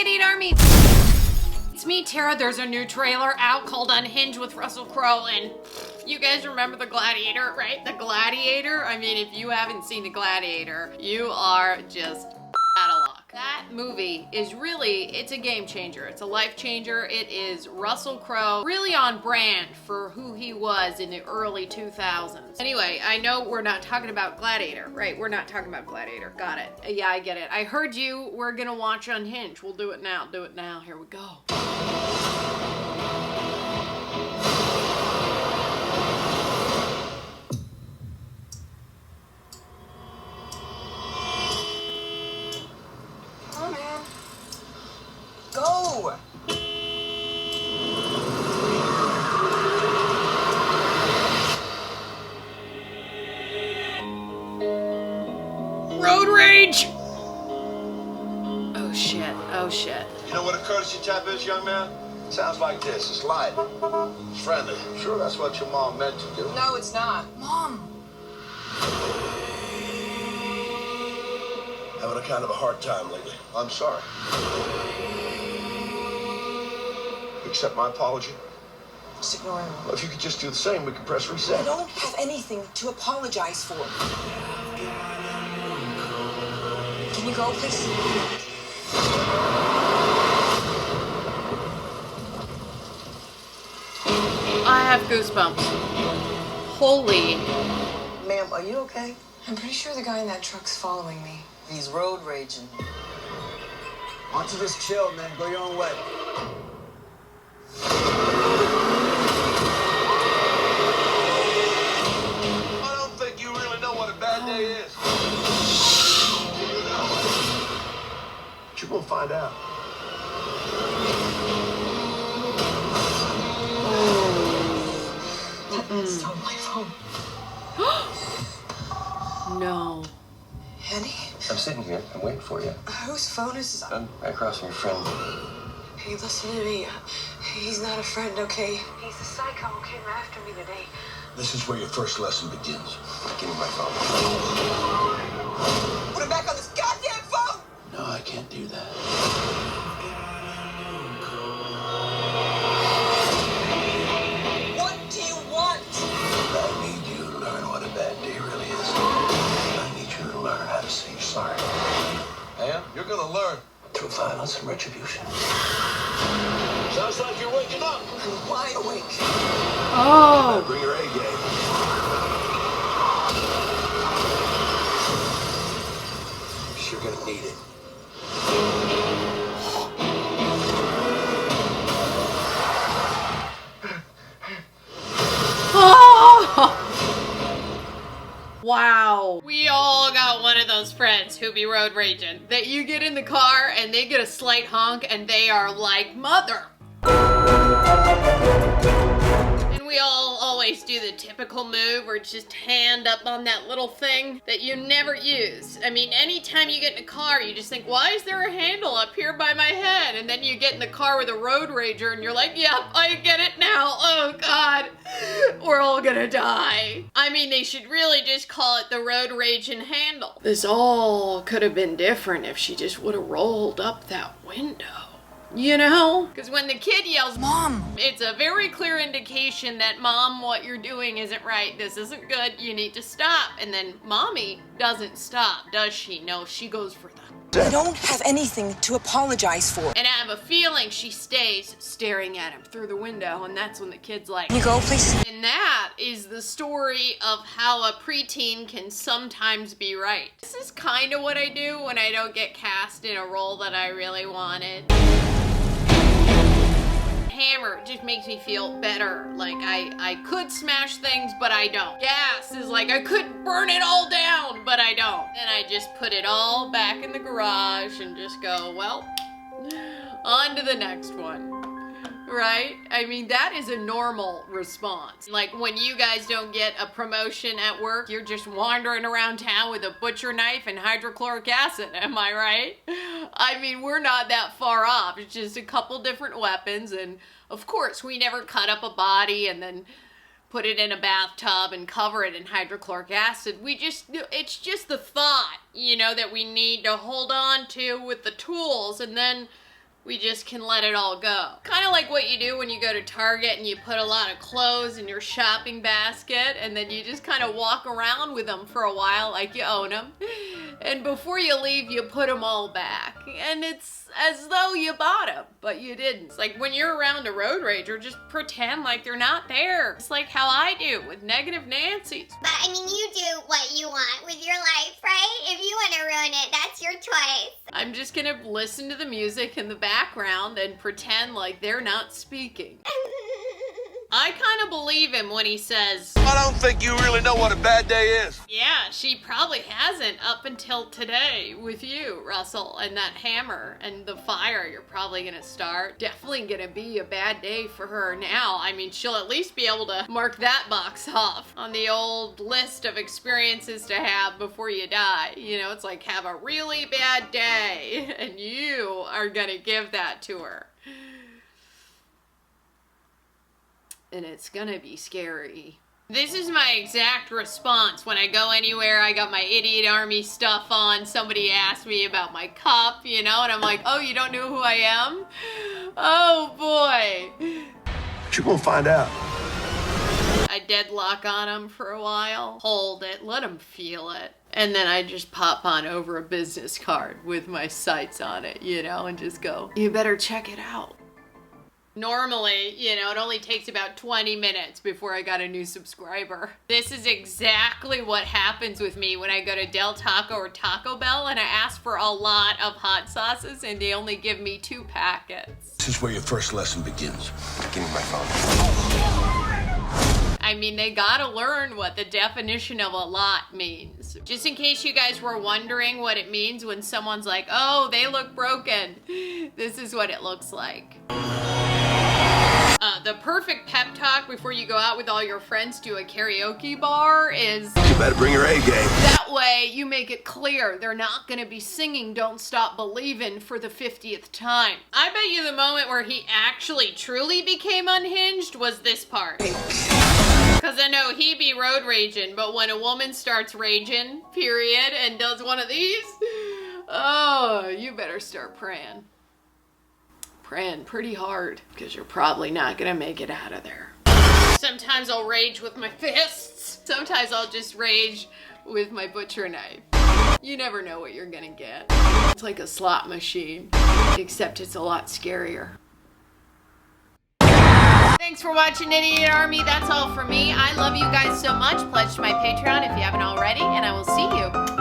Gladiator Army. It's me, Tara. There's a new trailer out called Unhinged with Russel Crowe, and you guys remember The Gladiator, right? The Gladiator? I mean, if you haven't seen The Gladiator, you are just out of luck. That movie is really, it's a game changer. It's a life changer. It is Russel Crowe, really on brand for who he was in the early 2000s. Anyway, I know we're not talking about Gladiator, right? We're not talking about Gladiator. Got it. Yeah, I get it. I heard you. We're gonna watch Unhinged. We'll do it now. Do it now. Here we go. Go! Road rage! Oh shit, oh shit. You know what a courtesy tap is, young man? Sounds like this. It's light. It's friendly. Sure, that's what your mom meant to do. No, it's not. Mom! Having a kind of a hard time lately. I'm sorry. Accept my apology? Just ignore him. Well, if you could just do the same, we could press reset. I don't have anything to apologize for. Can you go, please? I have goosebumps. Holy. Ma'am, are you okay? I'm pretty sure the guy in that truck's following me. He's road raging. Why don't you just chill, man? Go your own way. I don't think you really know what a bad day is. But you're gonna find out. It's on my phone. No. Eddie? I'm sitting here. I'm waiting for you. Whose phone is this? I'm right across from your friend. Hey, listen to me. He's not a friend, okay? He's the psycho who came after me today. This is where your first lesson begins. Give me my phone. Put him back on this goddamn phone! No, I can't do that. What do you want? I need you to learn what a bad day really is. I need you to learn how to say sorry. And you're gonna learn through violence and retribution. Sounds like you're waking up. I'm wide awake. Oh. Bring your A game. You're gonna need it. Oh. Wow. We all got one of those friends who be road raging. That you get in the car and they get a slight honk and they are like, mother. And we all always do the typical move or just hand up on that little thing that you never use. I mean, anytime you get in a car, you just think, why is there a handle up here by my head? And then you get in the car with a road rager and you're like, yep, I get it now. Oh God, we're all gonna die. I mean, they should really just call it the road raging handle. This all could have been different if she just would have rolled up that window. You know? Because when the kid yells, Mom, it's a very clear indication that, Mom, what you're doing isn't right. This isn't good. You need to stop. And then Mommy doesn't stop, does she? No, she goes for the... I don't have anything to apologize for. And I have a feeling she stays staring at him through the window, and that's when the kid's like... Can you go, please? And that is the story of how a preteen can sometimes be right. This is kind of what I do when I don't get cast in a role that I really wanted. Hammer just makes me feel better. Like I could smash things, but I don't. Gas is like I could burn it all down, but I don't. And I just put it all back in the garage and just go, well, on to the next one. Right? I mean, that is a normal response. Like when you guys don't get a promotion at work, you're just wandering around town with a butcher knife and hydrochloric acid, am I right? I mean, we're not that far off. It's just a couple different weapons, and of course, we never cut up a body and then put it in a bathtub and cover it in hydrochloric acid. It's just the thought, you know, that we need to hold on to with the tools, and then we just can let it all go. Kind of like what you do when you go to Target and you put a lot of clothes in your shopping basket and then you just kind of walk around with them for a while like you own them. And before you leave, you put them all back. And it's as though you bought them, but you didn't. It's like when you're around a road rager, just pretend like they're not there. It's like how I do with Negative Nancy's. But I mean, you do what you want with your life, right? If you want to ruin it, that's your choice. I'm just gonna listen to the music in the background and pretend like they're not speaking. I kind of believe him when he says, I don't think you really know what a bad day is. yeah, she probably hasn't up until today with you, Russell, and that hammer and the fire you're probably gonna start. Definitely gonna be a bad day for her now. I mean, she'll at least be able to mark that box off on the old list of experiences to have before you die. You know, it's like have a really bad day and you are gonna give that to her. And it's gonna be scary. This is my exact response when I go anywhere. I got my Idiot Army stuff on. Somebody asked me about my cup, you know, and I'm like, oh, you don't know who I am? Oh boy. But you're gonna find out. I deadlock on them for a while. Hold it, let them feel it. And then I just pop on over a business card with my sights on it, you know, and just go, you better check it out. Normally, you know, it only takes about 20 minutes before I got a new subscriber. This is exactly what happens with me when I go to Del Taco or Taco Bell and I ask for a lot of hot sauces and they only give me 2 packets. This is where your first lesson begins. Give me my phone. I mean, they gotta learn what the definition of a lot means. Just in case you guys were wondering what it means when someone's like, oh, they look broken. This is what it looks like. The perfect pep talk before you go out with all your friends to a karaoke bar is, You better bring your A game. that way you make it clear they're not gonna be singing Don't Stop Believin' for the 50th time. I bet you the moment where he actually truly became unhinged was this part. Cause I know he be road raging, but when a woman starts raging, period, and does one of these, oh, you better start praying. Praying pretty hard, because you're probably not gonna make it out of there. Sometimes I'll rage with my fists. Sometimes I'll just rage with my butcher knife. You never know what you're gonna get. It's like a slot machine, except it's a lot scarier. Thanks for watching Idiot Army. That's all for me. I love you guys so much. Pledge to my Patreon if you haven't already, and I will see you